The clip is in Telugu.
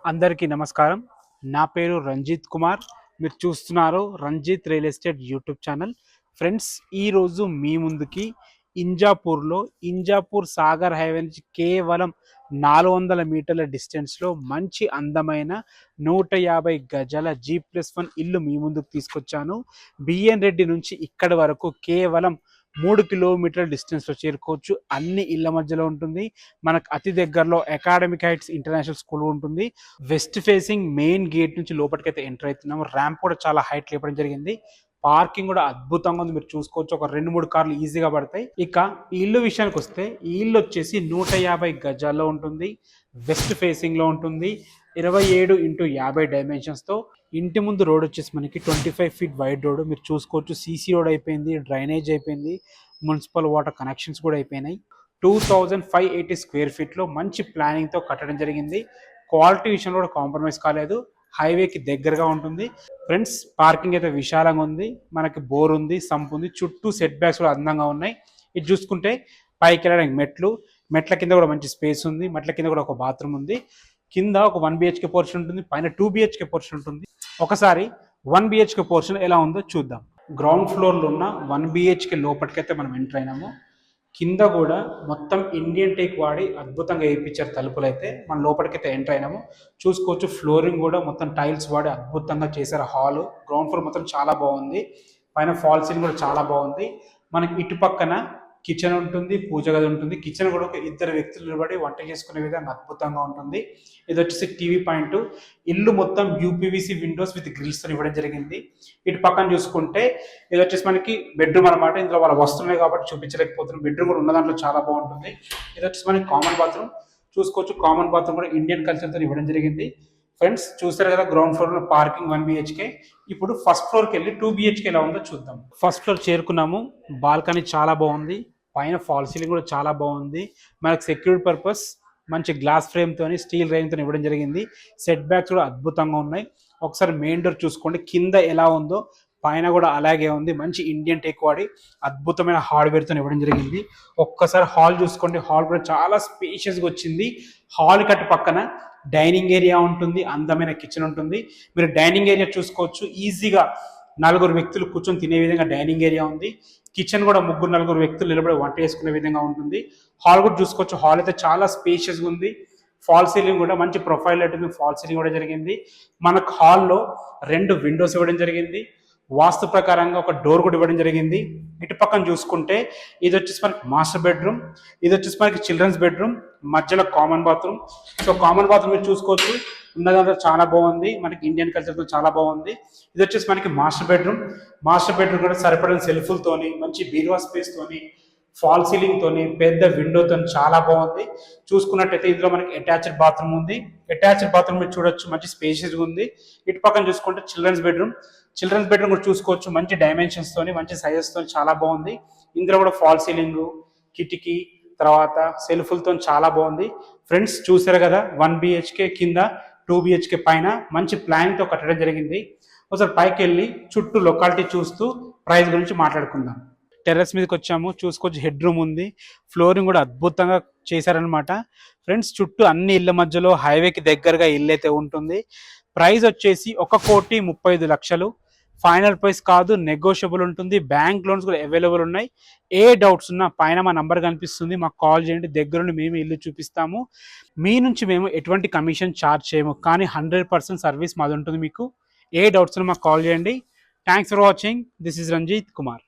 అందరికీ నమస్కారం. నా పేరు రంజిత్ కుమార్. మీరు చూస్తున్నారు Ranjith real estate YouTube channel. Friends, ఈరోజు మీ ముందుకి ఇంజాపూర్ సాగర్ హైవే నుంచి కేవలం 400 మీటర్ల డిస్టెన్స్లో మంచి అందమైన 150 గజాల G+1 ఇల్లు మీ ముందుకు తీసుకొచ్చాను. బిఎన్ రెడ్డి నుంచి ఇక్కడి వరకు కేవలం 3 కిలోమీటర్ల డిస్టెన్స్లో చేరుకోవచ్చు. అన్ని ఇళ్ల మధ్యలో ఉంటుంది. మనకు అతి దగ్గరలో అకాడమిక్ హైట్స్ ఇంటర్నేషనల్ స్కూల్ ఉంటుంది. వెస్ట్ ఫేసింగ్ మెయిన్ గేట్ నుంచి లోపలికైతే ఎంటర్ అవుతున్నాము. ర్యాంప్ కూడా చాలా హైట్ లేపడం జరిగింది. పార్కింగ్ కూడా అద్భుతంగా ఉంది. మీరు చూసుకోవచ్చు, ఒక 2-3 కార్లు ఈజీగా పడతాయి. ఇక ఈ ఇల్లు విషయానికి వస్తే, ఈ ఇల్లు వచ్చేసి 150 గజాల్లో ఉంటుంది. వెస్ట్ ఫేసింగ్ లో ఉంటుంది. 27x50 డైమెన్షన్స్తో. ఇంటి ముందు రోడ్ వచ్చేసి మనకి 25 ఫీట్ వైడ్ రోడ్. మీరు చూసుకోవచ్చు, సీసీ రోడ్ అయిపోయింది, డ్రైనేజ్ అయిపోయింది, మున్సిపల్ వాటర్ కనెక్షన్స్ కూడా అయిపోయినాయి. 2580 స్క్వేర్ ఫీట్లో మంచి ప్లానింగ్తో కట్టడం జరిగింది. క్వాలిటీ విషయంలో కూడా కాంప్రమైజ్ కాలేదు. హైవేకి దగ్గరగా ఉంటుంది. ఫ్రెండ్స్, పార్కింగ్ అయితే విశాలంగా ఉంది. మనకి బోర్ ఉంది, సంప్ ఉంది, చుట్టూ సెట్ బ్యాక్స్ కూడా అందంగా ఉన్నాయి. ఇది చూసుకుంటే పైకి వెళ్ళడానికి మెట్ల కింద కూడా మంచి స్పేస్ ఉంది. మెట్ల కింద కూడా ఒక బాత్రూమ్ ఉంది. కింద ఒక 1 BHK పోర్షన్ ఉంటుంది, పైన 2 BHK పోర్షన్ ఉంటుంది. ఒకసారి 1 BHK పోర్షన్ ఎలా ఉందో చూద్దాం. గ్రౌండ్ ఫ్లోర్లో ఉన్న 1 BHK లోపలికైతే మనం ఎంటర్ అయినాము. కింద కూడా మొత్తం ఇండియన్ టేక్ వాడి అద్భుతంగా వేయించారు. తలుపులు అయితే మనం లోపలికైతే ఎంటర్ అయినాము. చూసుకోవచ్చు, ఫ్లోరింగ్ కూడా మొత్తం టైల్స్ వాడి అద్భుతంగా చేశారు. హాల్ గ్రౌండ్ ఫ్లోర్ మొత్తం చాలా బాగుంది. పైన ఫాల్ సీలింగ్ కూడా చాలా బాగుంది. మనకి ఇటు పక్కన కిచెన్ ఉంటుంది, పూజ గది ఉంటుంది. కిచెన్ కూడా ఒక 2 వ్యక్తులు నిలబడి వంట చేసుకునే విధంగా అద్భుతంగా ఉంటుంది. ఇది వచ్చేసి టీవీ పాయింట్. ఇల్లు మొత్తం యూపీవీసీ విండోస్ విత్ గ్రిల్స్ తో ఇవ్వడం జరిగింది. ఇటు పక్కన చూసుకుంటే ఇది వచ్చేసి మనకి బెడ్రూమ్ అనమాట. ఇందులో వాళ్ళ వస్తున్నాయి కాబట్టి చూపించలేకపోతున్నాం. బెడ్రూమ్ కూడా ఉన్న దాంట్లో చాలా బాగుంటుంది. ఇది వచ్చేసి మనకి కామన్ బాత్రూమ్. చూసుకోవచ్చు, కామన్ బాత్రూమ్ కూడా ఇండియన్ కల్చర్తో ఇవ్వడం జరిగింది. ఫ్రెండ్స్, చూస్తారు కదా, గ్రౌండ్ ఫ్లోర్ లో పార్కింగ్ 1 BHK. ఇప్పుడు ఫస్ట్ ఫ్లోర్కి వెళ్ళి 2 BHK ఎలా ఉందో చూద్దాం. ఫస్ట్ ఫ్లోర్ చేరుకున్నాము. బాల్కనీ చాలా బాగుంది. పైన ఫాల్ సీలింగ్ కూడా చాలా బాగుంది. మనకు సెక్యూరిటీ పర్పస్ మంచి గ్లాస్ ఫ్రేమ్తో, స్టీల్ రైన్తో ఇవ్వడం జరిగింది. సెట్ బ్యాక్స్ కూడా అద్భుతంగా ఉన్నాయి. ఒకసారి మెయిన్ డోర్ చూసుకోండి, కింద ఎలా ఉందో పైన కూడా అలాగే ఉంది. మంచి ఇండియన్ టేక్ వాడి అద్భుతమైన హార్డ్వేర్తో ఇవ్వడం జరిగింది. ఒక్కసారి హాల్ చూసుకోండి. హాల్ కూడా చాలా స్పేషియస్గా వచ్చింది. హాల్ కట్టు పక్కన డైనింగ్ ఏరియా ఉంటుంది, అందమైన కిచెన్ ఉంటుంది. మీరు డైనింగ్ ఏరియా చూసుకోవచ్చు, ఈజీగా 4 వ్యక్తులు కూర్చొని తినే విధంగా డైనింగ్ ఏరియా ఉంది. కిచెన్ కూడా 3-4 వ్యక్తులు నిలబడి వంట చేసుకునే విధంగా ఉంటుంది. హాల్ కూడా చూసుకోవచ్చు, హాల్ అయితే చాలా స్పేషియస్గా ఉంది. ఫాల్ సీలింగ్ కూడా మంచి ప్రొఫైల్ ఉంటుంది. ఫాల్ సీలింగ్ కూడా జరిగింది. మనకు హాల్లో 2 విండోస్ ఇవ్వడం జరిగింది. వాస్తు ప్రకారంగా ఒక డోర్ కూడా ఇవ్వడం జరిగింది. ఇటు పక్కన చూసుకుంటే ఇది వచ్చేసి మనకి మాస్టర్ బెడ్రూమ్, ఇది వచ్చేసి మనకి చిల్డ్రన్స్ బెడ్రూమ్, మధ్యలో common bathroom. So common bathroom మీరు చూసుకోవచ్చు, ఉన్నదంతా చాలా బాగుంది. మనకి ఇండియన్ కల్చర్తో చాలా బాగుంది. ఇది వచ్చేసి మనకి మాస్టర్ బెడ్రూమ్. మాస్టర్ బెడ్రూమ్ కూడా సరిపడిన సెల్ఫులతోని, మంచి బీరువా స్పేస్ తోని, ఫాల్ సీలింగ్ తోని, పెద్ద విండోతో చాలా బాగుంది. చూసుకున్నట్టయితే ఇందులో మనకి అటాచ్డ్ బాత్రూమ్ ఉంది. అటాచ్డ్ బాత్రూమ్ మీరు చూడొచ్చు, మంచి స్పేషియస్గా ఉంది. ఇటు పక్కన చూసుకుంటే చిల్డ్రన్స్ బెడ్రూమ్. చిల్డ్రన్స్ బెడ్రూమ్ కూడా చూసుకోవచ్చు, మంచి డైమెన్షన్స్ తోని, మంచి సైజెస్ తోని చాలా బాగుంది. ఇందులో కూడా ఫాల్ సీలింగ్, కిటికీ, తర్వాత సెల్ఫులతో చాలా బాగుంది. ఫ్రెండ్స్, చూసారు కదా, 1 BHK కింద, 2 BHK పైన మంచి ప్లాన్తో కట్టడం జరిగింది. ఒకసారి పైకి వెళ్ళి చుట్టూ లొకాలిటీ చూస్తూ ప్రైస్ గురించి మాట్లాడుకుందాం. టెర్రస్ మీదకి వచ్చాము. చూసుకోవచ్చు, హెడ్ రూమ్ ఉంది. ఫ్లోరింగ్ కూడా అద్భుతంగా చేశారనమాట. ఫ్రెండ్స్, చుట్టూ అన్ని ఇళ్ల మధ్యలో హైవేకి దగ్గరగా ఇల్లు అయితే ఉంటుంది. ప్రైస్ వచ్చేసి 1,35,00,000. ఫైనల్ ప్రైస్ కాదు, నెగోషియబుల్ ఉంటుంది. బ్యాంక్ లోన్స్ కూడా అవైలబుల్ ఉన్నాయి. ఏ డౌట్స్ ఉన్నా పైన మా నంబర్ కనిపిస్తుంది, మాకు కాల్ చేయండి. దగ్గరుండి మేము ఇల్లు చూపిస్తాము. మీ నుంచి మేము ఎటువంటి కమిషన్ ఛార్జ్ చేయము, కానీ 100% సర్వీస్ మాది ఉంటుంది. మీకు ఏ డౌట్స్ ఉన్నా మాకు కాల్ చేయండి. Thanks for watching. This is Ranjith Kumar.